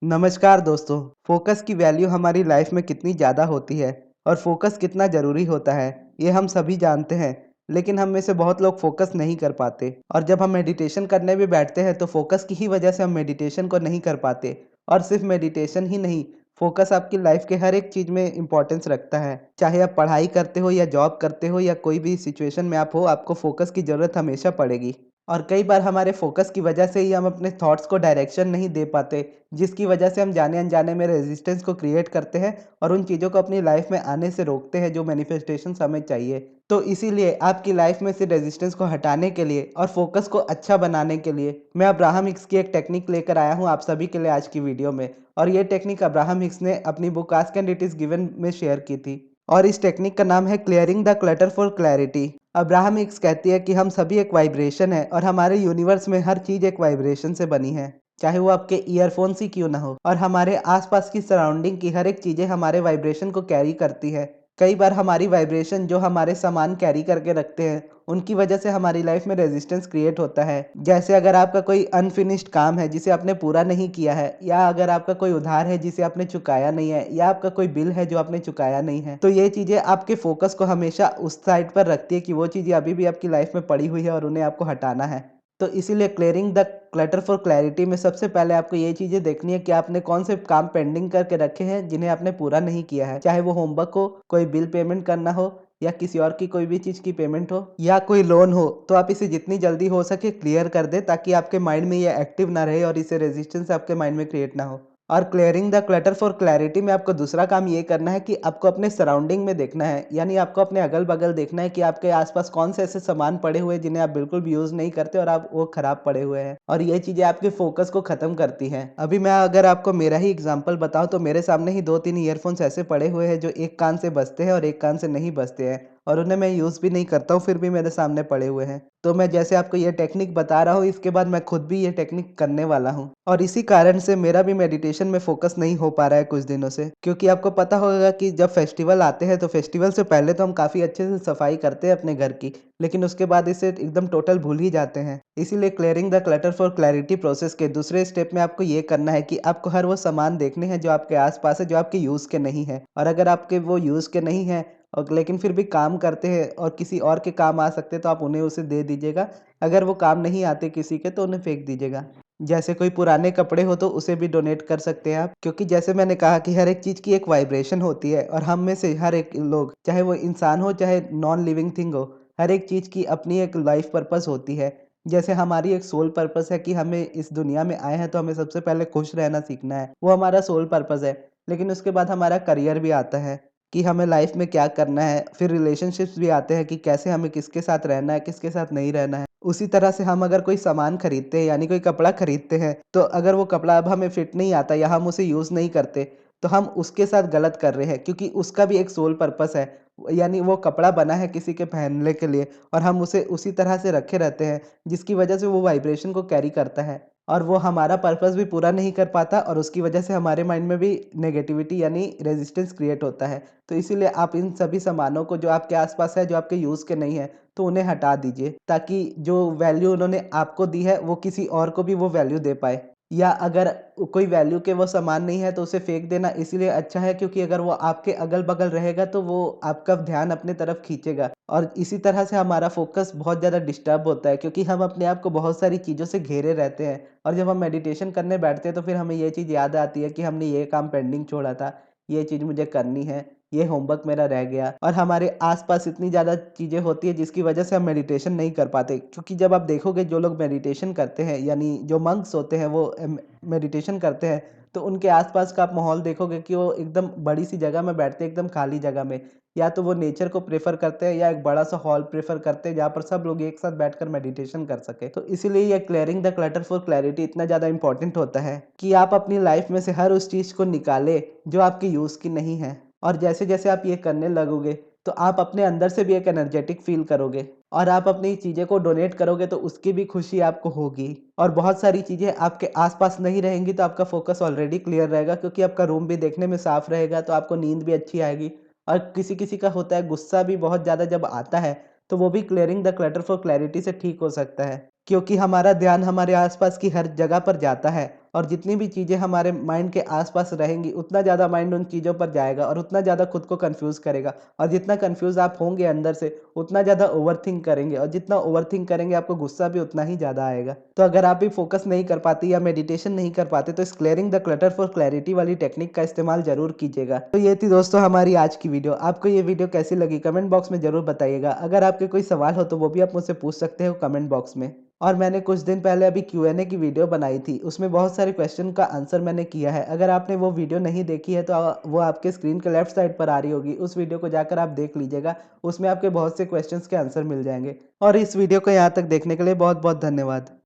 नमस्कार दोस्तों। फोकस की वैल्यू हमारी लाइफ में कितनी ज़्यादा होती है और फोकस कितना ज़रूरी होता है, ये हम सभी जानते हैं। लेकिन हम में से बहुत लोग फोकस नहीं कर पाते और जब हम मेडिटेशन करने भी बैठते हैं तो फोकस की ही वजह से हम मेडिटेशन को नहीं कर पाते। और सिर्फ मेडिटेशन ही नहीं, फोकस आपकी लाइफ के हर एक चीज़ में इम्पोर्टेंस रखता है। चाहे आप पढ़ाई करते हो या जॉब करते हो या कोई भी सिचुएशन में आप हो, आपको फोकस की ज़रूरत हमेशा पड़ेगी। और कई बार हमारे फोकस की वजह से ही हम अपने थॉट्स को डायरेक्शन नहीं दे पाते, जिसकी वजह से हम जाने-अनजाने में रेजिस्टेंस को क्रिएट करते हैं और उन चीज़ों को अपनी लाइफ में आने से रोकते हैं जो मैनिफेस्टेशंस हमें चाहिए। तो इसीलिए आपकी लाइफ में से रेजिस्टेंस को हटाने के लिए और फोकस को अच्छा बनाने के लिए मैं अब्राहम हिक्स की एक टेक्निक लेकर आया हूँ आप सभी के लिए आज की वीडियो में। और ये टेक्निक अब्राहम हिक्स ने अपनी book ask and it is given में शेयर की थी। और इस टेक्निक का नाम है clearing the clutter for clarity. Abraham Hicks कहती है कि हम सभी एक वाइब्रेशन है और हमारे यूनिवर्स में हर चीज़ एक वाइब्रेशन से बनी है, चाहे वो आपके ईयरफोन्स ही क्यों ना हो। और हमारे आसपास की सराउंडिंग की हर एक चीज़ें हमारे वाइब्रेशन को कैरी करती है। कई बार हमारी वाइब्रेशन जो हमारे सामान कैरी करके रखते हैं, उनकी वजह से हमारी लाइफ में रेजिस्टेंस क्रिएट होता है। जैसे अगर आपका कोई अनफिनिश्ड काम है जिसे आपने पूरा नहीं किया है, या अगर आपका कोई उधार है जिसे आपने चुकाया नहीं है, या आपका कोई बिल है जो आपने चुकाया नहीं है, तो ये चीज़ें आपके फोकस को हमेशा उस साइड पर रखती है कि वो चीज़ें अभी भी आपकी लाइफ में पड़ी हुई है और उन्हें आपको हटाना है। तो इसीलिए clearing the clutter for clarity में सबसे पहले आपको ये चीज़ें देखनी है कि आपने कौन से काम पेंडिंग करके रखे हैं जिन्हें आपने पूरा नहीं किया है। चाहे वो होमवर्क हो, कोई बिल पेमेंट करना हो, या किसी और की कोई भी चीज़ की पेमेंट हो, या कोई लोन हो, तो आप इसे जितनी जल्दी हो सके क्लियर कर दें ताकि आपके माइंड में ये एक्टिव ना रहे और इसे रेजिस्टेंस आपके माइंड में क्रिएट ना हो। और clearing the clutter for clarity में आपको दूसरा काम ये करना है कि आपको अपने सराउंडिंग में देखना है, यानी आपको अपने अगल बगल देखना है कि आपके आसपास कौन से ऐसे सामान पड़े हुए हैं जिन्हें आप बिल्कुल भी यूज़ नहीं करते और आप वो खराब पड़े हुए हैं, और ये चीज़ें आपके फोकस को ख़त्म करती हैं। अभी मैं अगर आपको मेरा ही एग्जांपल बताऊं तो मेरे सामने ही 2-3 ईयरफोन्स ऐसे पड़े हुए हैं जो एक कान से बजते हैं और एक कान से नहीं बजते हैं, और उन्हें मैं यूज़ भी नहीं करता हूँ, फिर भी मेरे सामने पड़े हुए हैं। तो मैं जैसे आपको ये टेक्निक बता रहा हूँ, इसके बाद मैं खुद भी ये टेक्निक करने वाला हूँ, और इसी कारण से मेरा भी मेडिटेशन में फोकस नहीं हो पा रहा है कुछ दिनों से। क्योंकि आपको पता होगा कि जब फेस्टिवल आते हैं तो फेस्टिवल से पहले तो हम काफ़ी अच्छे से सफाई करते हैं अपने घर की, लेकिन उसके बाद इसे एकदम टोटल भूल ही जाते हैं। इसीलिए clearing the clutter for clarity process के दूसरे स्टेप में आपको ये करना है कि आपको हर वो सामान देखने हैं जो आपके आसपास है, जो आपके यूज़ के नहीं है। और अगर आपके वो यूज़ के नहीं हैं और लेकिन फिर भी काम करते हैं और किसी और के काम आ सकते हैं, तो आप उन्हें उसे दे दीजिएगा। अगर वो काम नहीं आते किसी के तो उन्हें फेंक दीजिएगा। जैसे कोई पुराने कपड़े हो तो उसे भी डोनेट कर सकते हैं आप, क्योंकि जैसे मैंने कहा कि हर एक चीज़ की एक वाइब्रेशन होती है और हम में से हर एक लोग, चाहे वो इंसान हो चाहे नॉन लिविंग थिंग हो, हर एक चीज़ की अपनी एक लाइफ पर्पस होती है। जैसे हमारी एक सोल पर्पस है कि हमें इस दुनिया में आए हैं तो हमें सबसे पहले खुश रहना सीखना है, वो हमारा सोल पर्पस है। लेकिन उसके बाद हमारा करियर भी आता है कि हमें लाइफ में क्या करना है, फिर रिलेशनशिप्स भी आते हैं कि कैसे हमें किसके साथ रहना है, किसके साथ नहीं रहना है। उसी तरह से हम अगर कोई सामान खरीदते हैं, यानी कोई कपड़ा खरीदते हैं, तो अगर वो कपड़ा अब हमें फिट नहीं आता या हम उसे यूज़ नहीं करते, तो हम उसके साथ गलत कर रहे हैं, क्योंकि उसका भी एक सोल पर्पस है। यानी वो कपड़ा बना है किसी के पहनने के लिए और हम उसे उसी तरह से रखे रहते हैं, जिसकी वजह से वो वाइब्रेशन को कैरी करता है और वो हमारा पर्पस भी पूरा नहीं कर पाता, और उसकी वजह से हमारे माइंड में भी नेगेटिविटी यानी रेजिस्टेंस क्रिएट होता है। तो इसीलिए आप इन सभी सामानों को जो आपके आसपास है, जो आपके यूज़ के नहीं है, तो उन्हें हटा दीजिए, ताकि जो वैल्यू उन्होंने आपको दी है वो किसी और को भी वो वैल्यू दे पाए। या अगर कोई वैल्यू के वो सामान नहीं है तो उसे फेंक देना इसीलिए अच्छा है, क्योंकि अगर वो आपके अगल-बगल रहेगा तो वो आपका ध्यान अपने तरफ खींचेगा, और इसी तरह से हमारा फ़ोकस बहुत ज़्यादा डिस्टर्ब होता है, क्योंकि हम अपने आप को बहुत सारी चीज़ों से घेरे रहते हैं। और जब हम मेडिटेशन करने बैठते हैं तो फिर हमें ये चीज़ याद आती है कि हमने ये काम पेंडिंग छोड़ा था, ये चीज़ मुझे करनी है, ये होमवर्क मेरा रह गया, और हमारे आसपास इतनी ज़्यादा चीज़ें होती है जिसकी वजह से हम मेडिटेशन नहीं कर पाते। क्योंकि जब आप देखोगे जो लोग मेडिटेशन करते हैं, यानी जो मंक्स होते हैं, वो मेडिटेशन करते हैं, तो उनके आसपास का आप माहौल देखोगे कि वो एकदम बड़ी सी जगह में बैठते हैं, एकदम खाली जगह में। या तो वो नेचर को प्रेफर करते हैं या एक बड़ा सा हॉल प्रेफर करते हैं जहाँ पर सब लोग एक साथ बैठकर मेडिटेशन कर सके। तो इसीलिए ये clearing the clutter for clarity इतना ज़्यादा इंपॉर्टेंट होता है कि आप अपनी लाइफ में से हर उस चीज़ को निकालें जो आपके यूज़ की नहीं है। और जैसे-जैसे आप ये करने लगोगे, तो आप अपने अंदर से भी एक एनर्जेटिक फ़ील करोगे, और आप अपनी चीज़ें को डोनेट करोगे तो उसकी भी खुशी आपको होगी। और बहुत सारी चीज़ें आपके आस-पास नहीं रहेंगी तो आपका फ़ोकस ऑलरेडी क्लियर रहेगा, क्योंकि आपका रूम भी देखने में साफ़ रहेगा, तो आपको नींद भी अच्छी आएगी। और किसी-किसी का होता है गुस्सा भी बहुत ज़्यादा जब आता है, तो वो भी clearing the clutter for clarity से ठीक हो सकता है। क्योंकि हमारा ध्यान हमारे आस-पास की हर जगह पर जाता है और जितनी भी चीज़ें हमारे माइंड के आसपास रहेंगी उतना ज़्यादा माइंड उन चीज़ों पर जाएगा और उतना ज़्यादा खुद को कंफ्यूज करेगा। और जितना कंफ्यूज आप होंगे अंदर से उतना ज़्यादा ओवरथिंक करेंगे, और जितना ओवरथिंक करेंगे आपको गुस्सा भी उतना ही ज़्यादा आएगा। तो अगर आप भी फोकस नहीं कर पाते या मेडिटेशन नहीं कर पाते तो इस clearing the clutter for clarity वाली टेक्निक का इस्तेमाल जरूर कीजिएगा। तो ये थी दोस्तों हमारी आज की वीडियो। आपको ये वीडियो कैसी लगी कमेंट बॉक्स में जरूर बताइएगा। अगर आपके कोई सवाल हो तो वो भी आप मुझसे पूछ सकते हो कमेंट बॉक्स में। और मैंने कुछ दिन पहले अभी Q&A की वीडियो बनाई थी, उसमें बहुत सारे क्वेश्चन का आंसर मैंने किया है। अगर आपने वो वीडियो नहीं देखी है तो वो आपके स्क्रीन के लेफ्ट साइड पर आ रही होगी, उस वीडियो को जाकर आप देख लीजिएगा। उसमें आपके बहुत से क्वेश्चंस के आंसर मिल जाएंगे। और इस वीडियो को यहाँ तक देखने के लिए बहुत बहुत धन्यवाद।